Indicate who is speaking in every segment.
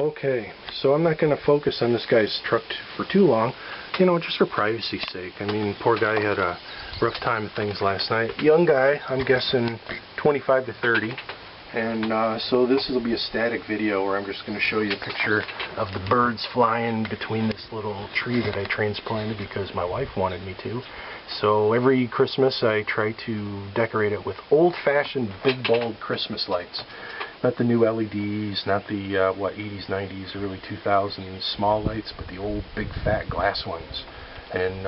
Speaker 1: Okay, so I'm not going to focus on this guy's truck for too long, you know, just for privacy's sake. I mean, poor guy had a rough time of things last night. Young guy, I'm guessing 25 to 30. And so this will be a static video where I'm just going to show you a picture of the birds flying between this little tree that I transplanted because my wife wanted me to. So every Christmas I try to decorate it with old-fashioned big bold Christmas lights. Not the new LEDs, not the 80s, 90s, early 2000s small lights, but the old big fat glass ones. And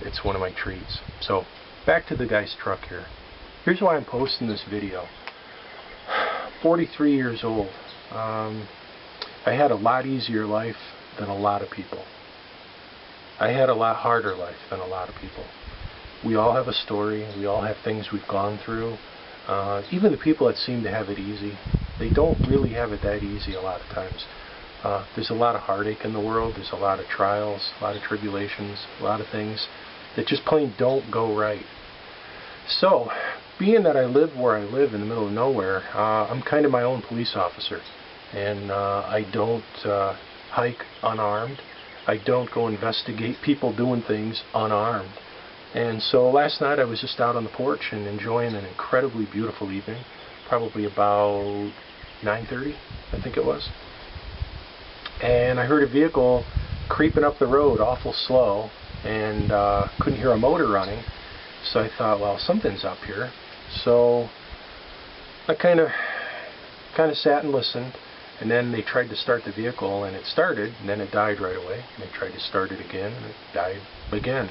Speaker 1: it's one of my treats. So back to the guy's truck here. Here's why I'm posting this video. 43 years old. I had a lot easier life than a lot of people. I had a lot harder life than a lot of people. We all have a story. We all have things we've gone through. Even the people that seem to have it easy, they don't really have it that easy a lot of times. There's a lot of heartache in the world. There's a lot of trials, a lot of tribulations, a lot of things that just plain don't go right. So, being that I live where I live in the middle of nowhere, I'm kind of my own police officer. And I don't hike unarmed. I don't go investigate people doing things unarmed. And so last night I was just out on the porch and enjoying an incredibly beautiful evening. Probably about 9:30, I think it was. And I heard a vehicle creeping up the road awful slow and couldn't hear a motor running. So I thought, well, something's up here. So I kind of sat and listened, and then they tried to start the vehicle, and it started, and then it died right away. And they tried to start it again, and it died again.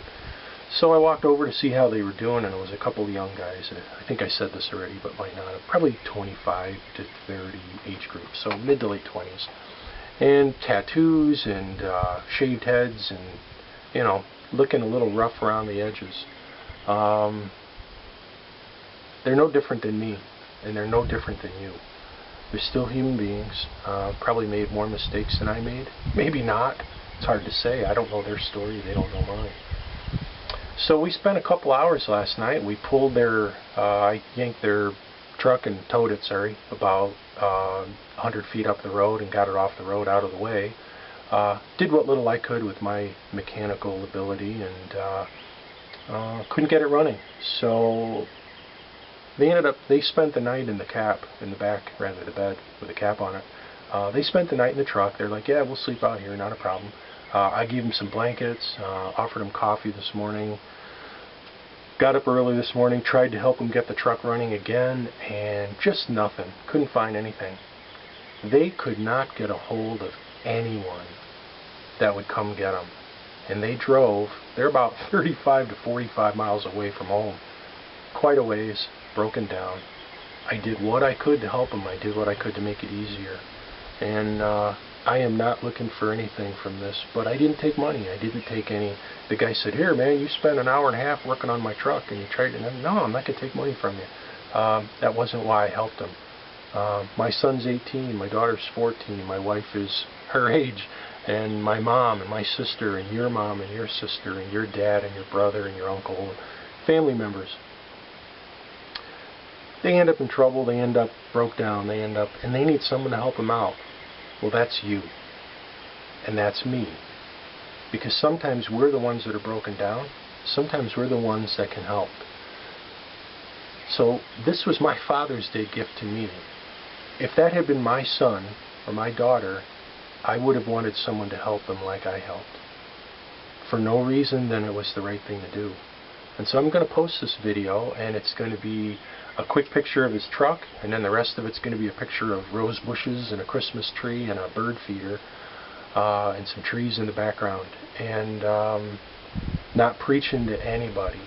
Speaker 1: So I walked over to see how they were doing, and it was a couple of young guys. I think I said this already, but might not have. Probably 25 to 30 age group, so mid to late 20s. And tattoos and shaved heads and, you know, looking a little rough around the edges. They're no different than me, and they're no different than you. They're still human beings, probably made more mistakes than I made. Maybe not. It's hard to say. I don't know their story. They don't know mine. So we spent a couple hours last night. We pulled their, I yanked their truck and towed it, about 100 feet up the road and got it off the road out of the way. Did what little I could with my mechanical ability and couldn't get it running. So they spent the night in the cab, in the back, rather the bed with a cap on it. They spent the night in the truck. They're like, yeah, we'll sleep out here, not a problem. I gave them some blankets, offered them coffee this morning. Got up early this morning, tried to help them get the truck running again, and just nothing. Couldn't find anything. They could not get a hold of anyone that would come get them. And they drove, they're about 35 to 45 miles away from home. Quite a ways, broken down. I did what I could to help them. I did what I could to make it easier. And I am not looking for anything from this, but I didn't take money. I didn't take any. The guy said, here, man, you spent an hour and a half working on my truck, and you tried to, no, I'm not going to take money from you. That wasn't why I helped him. My son's 18, my daughter's 14, my wife is her age, and my mom and my sister and your mom and your sister and your dad and your brother and your uncle, and family members. They end up in trouble, they end up broke down, and they need someone to help them out. Well, that's you. And that's me. Because sometimes we're the ones that are broken down. Sometimes we're the ones that can help. So this was my Father's Day gift to me. If that had been my son or my daughter, I would have wanted someone to help them like I helped. For no reason than it was the right thing to do. And so I'm going to post this video, and it's going to be a quick picture of his truck, and then the rest of it's going to be a picture of rose bushes and a Christmas tree and a bird feeder and some trees in the background. And not preaching to anybody,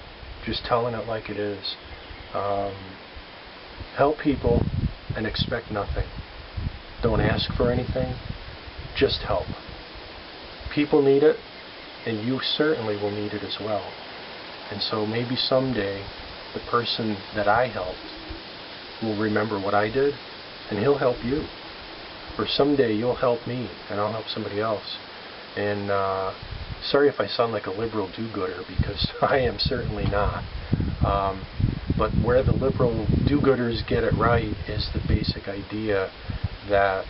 Speaker 1: just telling it like it is. Help people and expect nothing. Don't ask for anything, just help. People need it, and you certainly will need it as well. And so maybe someday the person that I helped will remember what I did, and he'll help you. Or someday you'll help me, and I'll help somebody else. And sorry if I sound like a liberal do-gooder, because I am certainly not. But where the liberal do-gooders get it right is the basic idea that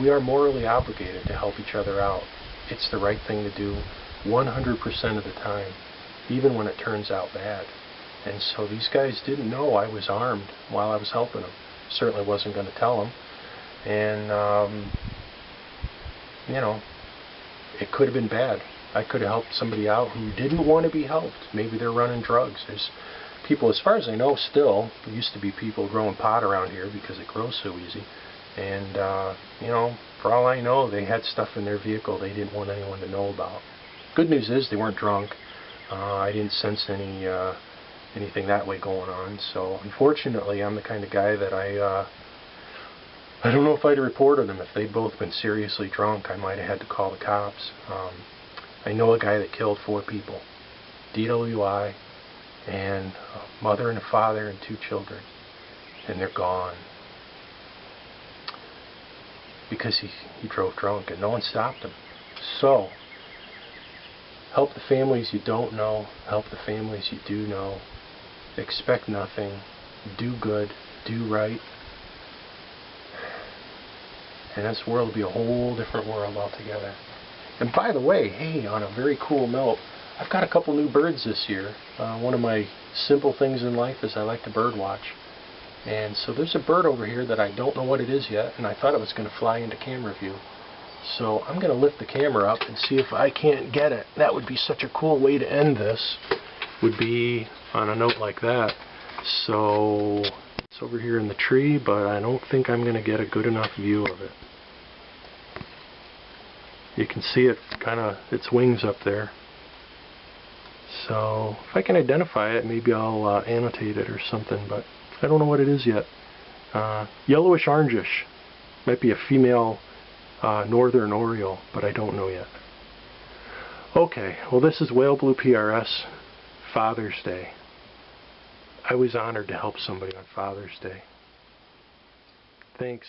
Speaker 1: we are morally obligated to help each other out. It's the right thing to do 100% of the time, even when it turns out bad. And so these guys didn't know I was armed while I was helping them. Certainly wasn't going to tell them. And, you know, it could have been bad. I could have helped somebody out who didn't want to be helped. Maybe they're running drugs. There's people, as far as I know still, there used to be people growing pot around here because it grows so easy. And, you know, for all I know, they had stuff in their vehicle they didn't want anyone to know about. Good news is they weren't drunk. I didn't sense anything that way going on. So, unfortunately, I'm the kind of guy that I don't know if I'd have reported them. If they'd both been seriously drunk, I might have had to call the cops. I know a guy that killed 4 people. DWI, and a mother and a father and 2 children. And they're gone. Because he drove drunk and no one stopped him. So, help the families you don't know. Help the families you do know. Expect nothing. Do good. Do right. And this world will be a whole different world altogether. And by the way, hey, on a very cool note, I've got a couple new birds this year. One of my simple things in life is I like to bird watch. And so there's a bird over here that I don't know what it is yet, and I thought it was going to fly into camera view. So I'm going to lift the camera up and see if I can't get it. That would be such a cool way to end this, would be on a note like that. So it's over here in the tree, but I don't think I'm going to get a good enough view of it. You can see it its wings up there. So if I can identify it, maybe I'll annotate it or something, but I don't know what it is yet. Yellowish orangish. Might be a female northern oriole, but I don't know yet. Okay, well, this is Whale Blue PRS, Father's Day. I was honored to help somebody on Father's Day. Thanks.